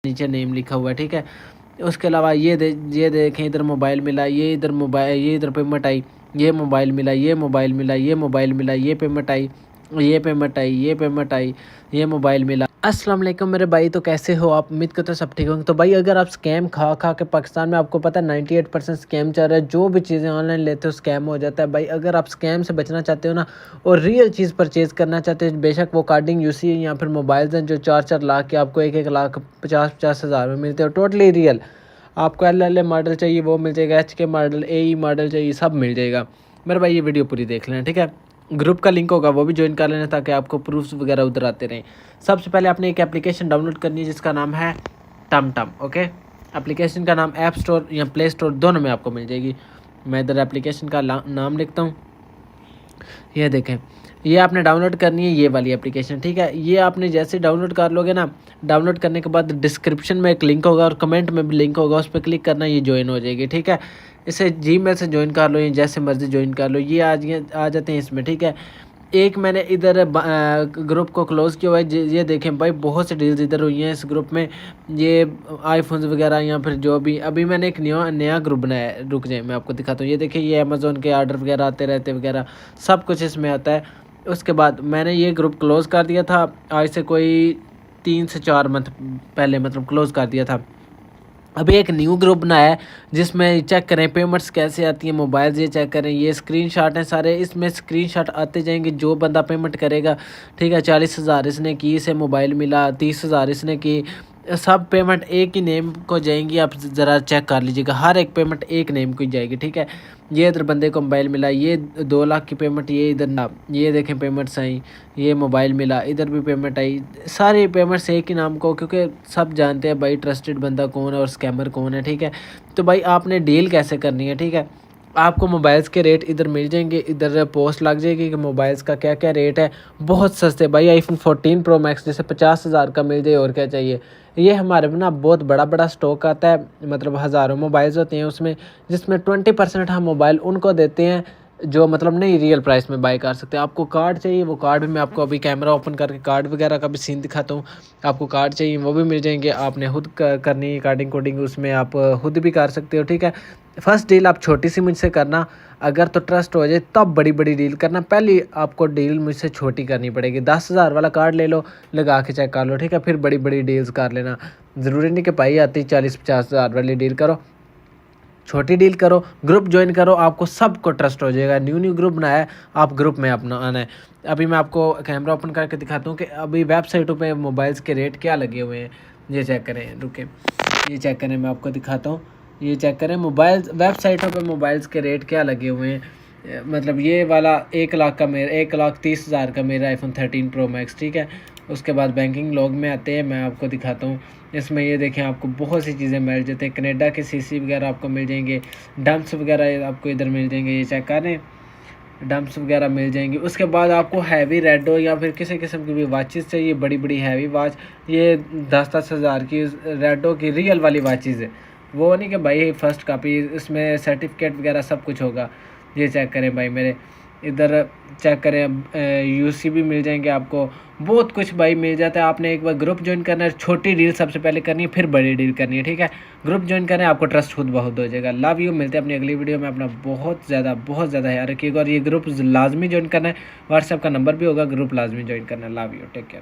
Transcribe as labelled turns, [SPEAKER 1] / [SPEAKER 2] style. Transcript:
[SPEAKER 1] नीचे नेम लिखा हुआ है, ठीक है। उसके अलावा ये देखें, इधर मोबाइल मिला, ये इधर पेमेंट आई, ये मोबाइल मिला, ये मोबाइल मिला, ये मोबाइल मिला, ये पेमेंट आई, ये पेमेंट आई, ये पेमेंट आई, ये मोबाइल मिला। अस्सलाम वालेकुम मेरे भाई, तो कैसे हो आप? उम्मीद करते हो सब ठीक होंगे। तो भाई अगर आप स्कैम खा के पाकिस्तान में आपको पता है 98% स्कैम चल रहा है। जो भी चीज़ें ऑनलाइन लेते हो स्कैम हो जाता है। भाई अगर आप स्कैम से बचना चाहते हो ना और रियल चीज़ परचेज़ करना चाहते हो, बेशक वो कार्डिंग यूसी या फिर मोबाइल्स हैं जो 4-4 लाख के आपको 1-1 लाख 50-50 हज़ार में मिलते हो, टोटली रियल। आपको LLA मॉडल चाहिए वो मिल जाएगा, HK मॉडल, AE मॉडल चाहिए सब मिल जाएगा। मेरे भाई ये वीडियो पूरी देख लेना, ठीक है। ग्रुप का लिंक होगा वो भी ज्वाइन कर लेना ताकि आपको प्रूफ्स वगैरह उधर आते रहें। सबसे पहले आपने एक एप्लीकेशन डाउनलोड करनी है जिसका नाम है टमटम, ओके। एप्लीकेशन का नाम ऐप स्टोर या प्ले स्टोर दोनों में आपको मिल जाएगी। मैं इधर एप्लीकेशन का नाम लिखता हूँ। ये देखें, ये आपने डाउनलोड करनी है ये वाली एप्लीकेशन, ठीक है। ये आपने जैसे डाउनलोड कर लोगे ना, डाउनलोड करने के बाद डिस्क्रिप्शन में एक लिंक होगा और कमेंट में भी लिंक होगा, उस पर क्लिक करना, ये ज्वाइन हो जाएगी, ठीक है। इसे जीमेल से ज्वाइन कर लो या जैसे मर्जी ज्वाइन कर लो, ये आ जाते हैं इसमें, ठीक है। एक मैंने इधर ग्रुप को क्लोज़ किया हुआ है। ये देखें भाई, बहुत से डील्स इधर हुई हैं इस ग्रुप में। ये आईफोन्स वगैरह या फिर जो भी, अभी मैंने एक नया ग्रुप बनाया है, रुक जाए मैं आपको दिखाता हूँ। ये देखिए, ये अमेज़ोन के आर्डर वगैरह आते रहते वगैरह, सब कुछ इसमें आता है। उसके बाद मैंने ये ग्रुप क्लोज़ कर दिया था, आज से कोई 3 से 4 मंथ पहले, मतलब क्लोज़ कर दिया था। अभी एक न्यू ग्रुप बनाया है जिसमें चेक करें पेमेंट्स कैसे आती हैं, मोबाइल्स, ये चेक करें। ये स्क्रीनशॉट हैं सारे, इसमें स्क्रीनशॉट आते जाएंगे। जो बंदा पेमेंट करेगा, ठीक है, 40,000 इसने की, इसे मोबाइल मिला, 30,000 इसने की, सब पेमेंट एक ही नेम को जाएंगी। आप ज़रा चेक कर लीजिएगा, हर एक पेमेंट एक नेम को ही जाएगी, ठीक है। ये इधर बंदे को मोबाइल मिला, ये 2 लाख की पेमेंट, ये इधर ना, ये देखें पेमेंट्स आई, ये मोबाइल मिला, इधर भी पेमेंट आई। सारी पेमेंट्स एक ही नाम को, क्योंकि सब जानते हैं भाई ट्रस्टेड बंदा कौन है और स्कैमर कौन है, ठीक है। तो भाई आपने डील कैसे करनी है, ठीक है। आपको मोबाइल्स के रेट इधर मिल जाएंगे, इधर पोस्ट लग जाएगी कि मोबाइल्स का क्या क्या रेट है। बहुत सस्ते भाई, आईफोन 14 प्रो मैक्स जैसे 50,000 का मिल जाए, और क्या चाहिए। ये हमारे ना बहुत बड़ा स्टॉक आता है, मतलब हज़ारों मोबाइल्स होते हैं उसमें, जिसमें 20% हम मोबाइल उनको देते हैं जो मतलब नहीं रियल प्राइस में बाय कर सकते। आपको कार्ड चाहिए, वो कार्ड भी मैं आपको अभी कैमरा ओपन करके कार्ड वगैरह का भी सीन दिखाता हूँ। आपको कार्ड चाहिए वो भी मिल जाएंगे। आपने खुद करनी है कार्डिंग कोडिंग, उसमें आप खुद भी कर सकते हो, ठीक है। फर्स्ट डील आप छोटी सी मुझसे करना, अगर तो ट्रस्ट हो जाए तब बड़ी डील करना। पहले आपको डील मुझसे छोटी करनी पड़ेगी। 10,000 वाला कार्ड ले लो, लगा के चेक कर लो, ठीक है। फिर बड़ी डील्स कर लेना। ज़रूरी नहीं कि भाई आती 40-50 हज़ार वाली डील करो, छोटी डील करो, ग्रुप ज्वाइन करो, आपको सबको ट्रस्ट हो जाएगा। न्यू ग्रुप बनाया है, आप ग्रुप में अपना आना है। अभी मैं आपको कैमरा ओपन करके दिखाता हूँ कि अभी वेबसाइटों पे मोबाइल्स के रेट क्या लगे हुए हैं। ये चेक करें, रुके, ये चेक करें, मैं आपको दिखाता हूँ। ये चेक करें मोबाइल्स वेबसाइटों पे मोबाइल्स के रेट क्या लगे हुए हैं। मतलब ये वाला 1 लाख का मेरा, 1,30,000 का मेरा आईफोन 13 प्रो मैक्स, ठीक है। उसके बाद बैंकिंग लॉग में आते हैं, मैं आपको दिखाता हूँ। इसमें ये देखें, आपको बहुत सी चीज़ें मिल जाते हैं। कनाडा के CC वगैरह आपको मिल जाएंगे, डम्प्स वगैरह आपको इधर मिल जाएंगे, ये चेक करें, डम्प्स वगैरह मिल जाएंगी। उसके बाद आपको हैवी रेडो या फिर किसी किस्म की भी वाचेस चाहिए, बड़ी हैवी वॉच, ये 10-10 हज़ार की रेडो की रियल वाली वाचेस है, वो नहीं कि भाई फर्स्ट कॉपी, इसमें सर्टिफिकेट वगैरह सब कुछ होगा। ये चेक करें भाई मेरे, इधर चेक करें, UC भी मिल जाएंगे आपको, बहुत कुछ भाई मिल जाता है। आपने एक बार ग्रुप ज्वाइन करना है, छोटी डील सबसे पहले करनी है, फिर बड़ी डील करनी है, ठीक है। ग्रुप ज्वाइन करें, आपको ट्रस्ट खुद ब खुद हो जाएगा। लव यू, मिलते हैं अपनी अगली वीडियो में। अपना बहुत ज़्यादा ख्याल रखिएगा और ये ग्रुप लाजमी ज्वाइन करना है। व्हाट्सएप का नंबर भी होगा, ग्रुप लाजमी ज्वाइन करना है। Love you, take care.